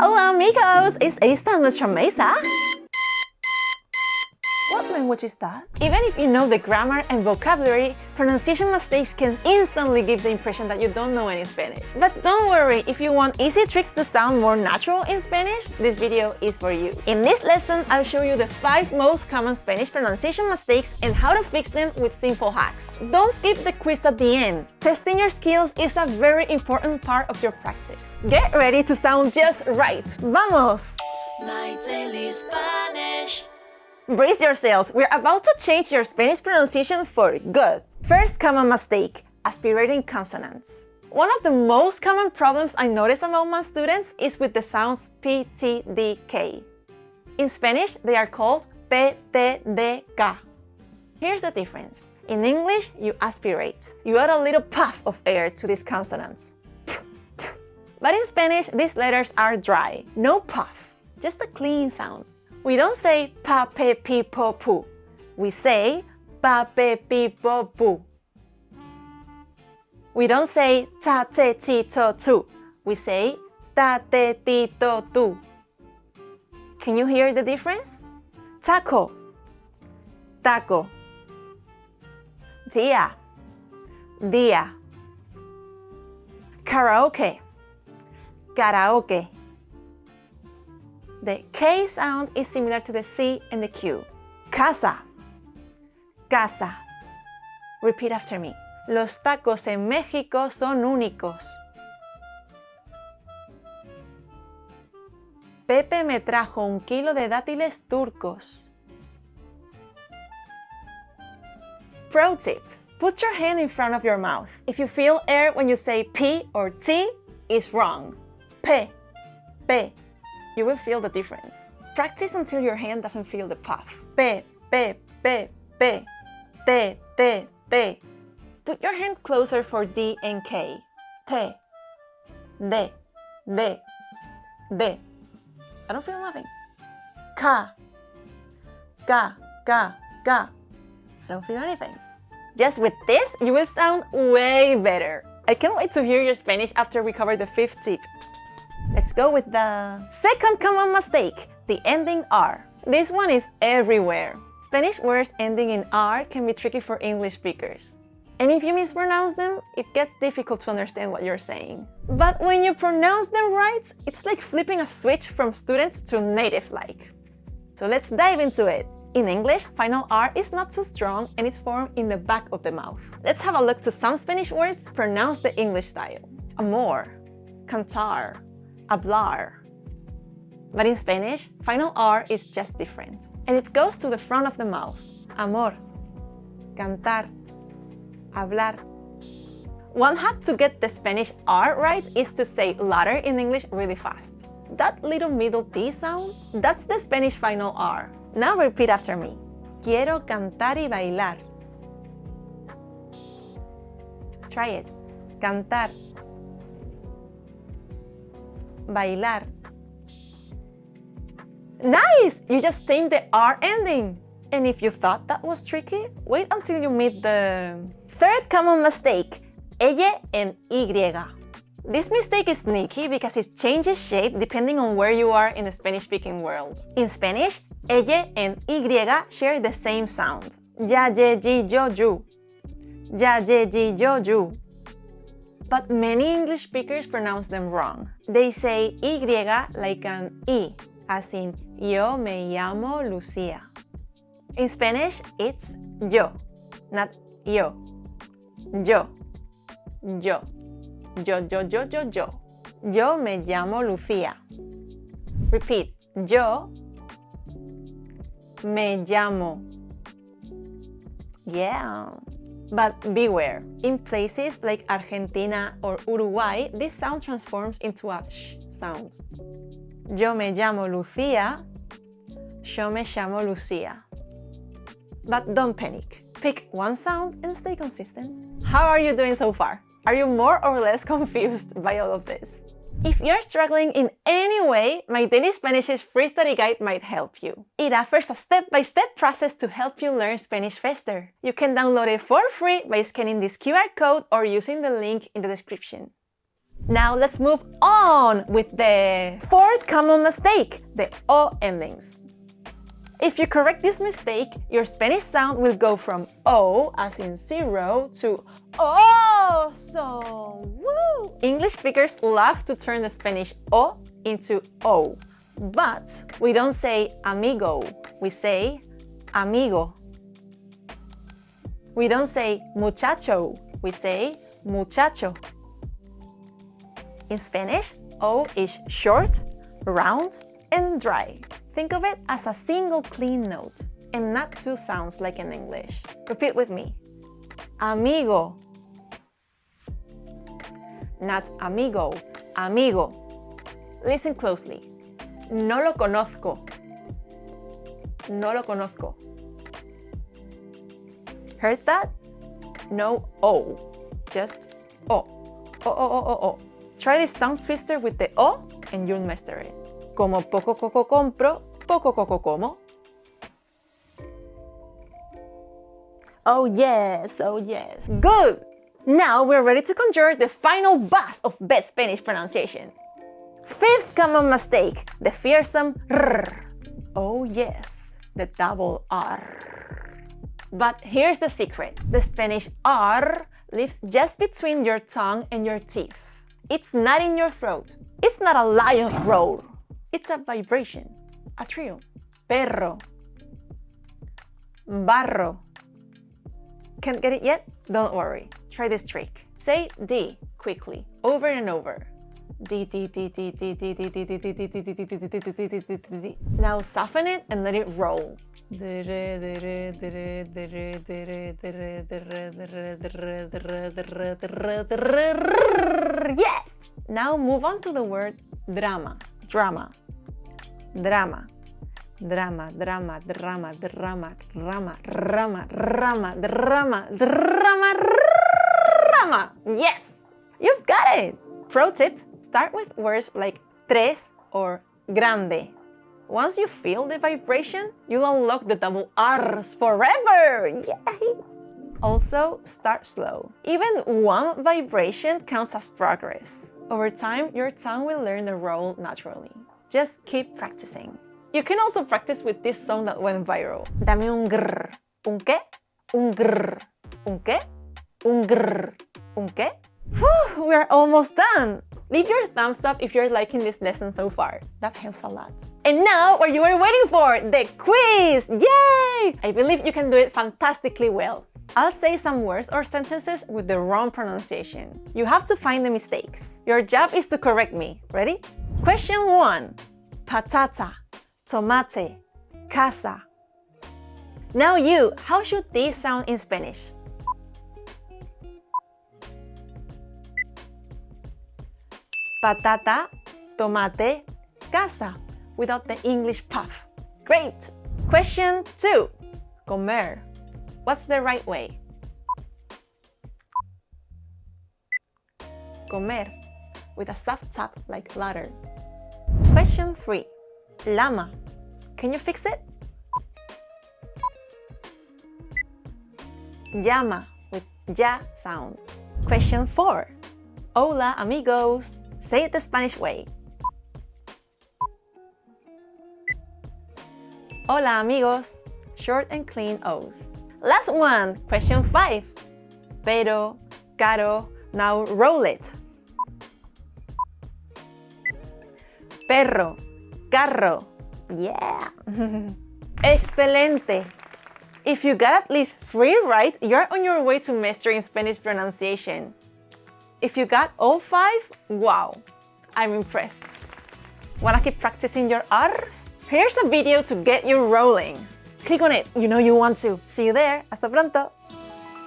Hola amigos, ¿es esta nuestra mesa? What language is that? Even if you know the grammar and vocabulary, pronunciation mistakes can instantly give the impression that you don't know any Spanish. But don't worry, if you want easy tricks to sound more natural in Spanish, this video is for you. In this lesson, I'll show you the 5 most common Spanish pronunciation mistakes and how to fix them with simple hacks. Don't skip the quiz at the end. Testing your skills is a very important part of your practice. Get ready to sound just right. ¡Vamos! My daily Spanish. Brace yourselves, we're about to change your Spanish pronunciation for good. First common mistake, aspirating consonants. One of the most common problems I notice among my students is with the sounds P, T, D, K. In Spanish, they are called P, T, D, K. Here's the difference. In English, you aspirate. You add a little puff of air to these consonants. But in Spanish, these letters are dry. No puff, just a clean sound. We don't say pa, pe, pi, po, pu. We say pa, pe, pi, po, pu. We don't say ta, te, ti, to, tu. We say ta, te, ti, to, tu. Can you hear the difference? Taco, taco. Dia, dia. Karaoke, karaoke. The K sound is similar to the C and the Q. Casa, casa. Repeat after me. Los tacos en México son únicos. Pepe me trajo 1 kilo de dátiles turcos. Pro tip. Put your hand in front of your mouth. If you feel air when you say P or T, it's wrong. P, P. You will feel the difference. Practice until your hand doesn't feel the puff. P, P, P, P, T, T, T. Put your hand closer for D and K. T, D, D, D. I don't feel nothing. Ka, ka, ka, ka. I don't feel anything. Just with this, you will sound way better. I can't wait to hear your Spanish after we cover the 5th tip. Let's go with the second common mistake, the ending R. This one is everywhere. Spanish words ending in R can be tricky for English speakers. And if you mispronounce them, it gets difficult to understand what you're saying. But when you pronounce them right, it's like flipping a switch from student to native-like. So let's dive into it. In English, final R is not too strong and it's formed in the back of the mouth. Let's have a look to some Spanish words to pronounce the English style. Amor, cantar, hablar. But in Spanish, final R is just different. And it goes to the front of the mouth. Amor, cantar, hablar. One hack to get the Spanish R right is to say louder in English really fast. That little middle T sound, that's the Spanish final R. Now repeat after me. Quiero cantar y bailar. Try it. Cantar. Bailar. Nice! You just tamed the R ending. And if you thought that was tricky, wait until you meet the third common mistake, ella en Y. This mistake is sneaky because it changes shape depending on where you are in the Spanish-speaking world. In Spanish, ella and Y share the same sound. Ya, ye, ji, yo, you. Ya, ye, ji, yo, you. But many English speakers pronounce them wrong. They say Y like an I, as in yo me llamo Lucía. In Spanish, it's yo, not yo. Yo, yo. Yo, yo, yo, yo, yo. Yo me llamo Lucía. Repeat. Yo me llamo. Yeah. But beware. In places like Argentina or Uruguay, this sound transforms into a sh sound. Yo me llamo Lucía. Yo me llamo Lucía. But don't panic. Pick one sound and stay consistent. How are you doing so far? Are you more or less confused by all of this? If you're struggling in any way, my Daily Spanish's free study guide might help you. It offers a step-by-step process to help you learn Spanish faster. You can download it for free by scanning this QR code or using the link in the description. Now let's move on with the fourth common mistake, the O endings. If you correct this mistake, your Spanish sound will go from O, as in zero, to O, so woo! English speakers love to turn the Spanish O into O, but we don't say amigo, we say amigo. We don't say muchacho, we say muchacho. In Spanish, O is short, round, and dry. Think of it as a single clean note and not two sounds like in English. Repeat with me. Amigo. Not amigo, amigo. Listen closely. No lo conozco. No lo conozco. Heard that? No O, just O. O, O, O, O, O. Try this tongue twister with the O and you'll master it. Como poco coco compro, poco coco como. Oh yes, oh yes. Good! Now we're ready to conjure the final buzz of bad Spanish pronunciation. Fifth common mistake, the fearsome R. Oh yes, the double R. But here's the secret. The Spanish R lives just between your tongue and your teeth. It's not in your throat. It's not a lion's roar. It's a vibration, a trill. Perro. Barro. Can't get it yet? Don't worry. Try this trick. Say D quickly, over and over. D, D, D, D, D, D, D, D, D, D, D, D, D, D, D, D, D, D. Now soften it and let it roll. Yes! Now move on to the word drama. Drama. Drama. Drama, drama, drama, drama, drama, drama, drama, drama, drama, drama. Yes! You've got it! Pro tip, start with words like tres or grande. Once you feel the vibration, you'll unlock the double R's forever! Yay! Also, start slow. Even one vibration counts as progress. Over time, your tongue will learn the roll naturally. Just keep practicing. You can also practice with this song that went viral. Dame un grrr. Un qué? Un grrr. Un qué? Un grrr. Un qué? Whew, we're almost done! Leave your thumbs up if you're liking this lesson so far. That helps a lot. And now, what you were waiting for, the quiz! Yay! I believe you can do it fantastically well. I'll say some words or sentences with the wrong pronunciation. You have to find the mistakes. Your job is to correct me. Ready? Question 1. Patata, tomate, casa. Now you, how should these sound in Spanish? Patata, tomate, casa, without the English puff. Great! Question 2. Comer. What's the right way? Comer, with a soft tap like ladder. Question 3. Llama. Can you fix it? Llama, with ya sound. Question 4. Hola, amigos. Say it the Spanish way. Hola, amigos. Short and clean O's. Last one, question 5. Pero, caro, now roll it. Perro, carro. Yeah. Excelente. If you got at least 3 right, you're on your way to mastering Spanish pronunciation. If you got all 5, wow, I'm impressed. Wanna keep practicing your R's? Here's a video to get you rolling. Click on it, you know you want to. See you there. Hasta pronto.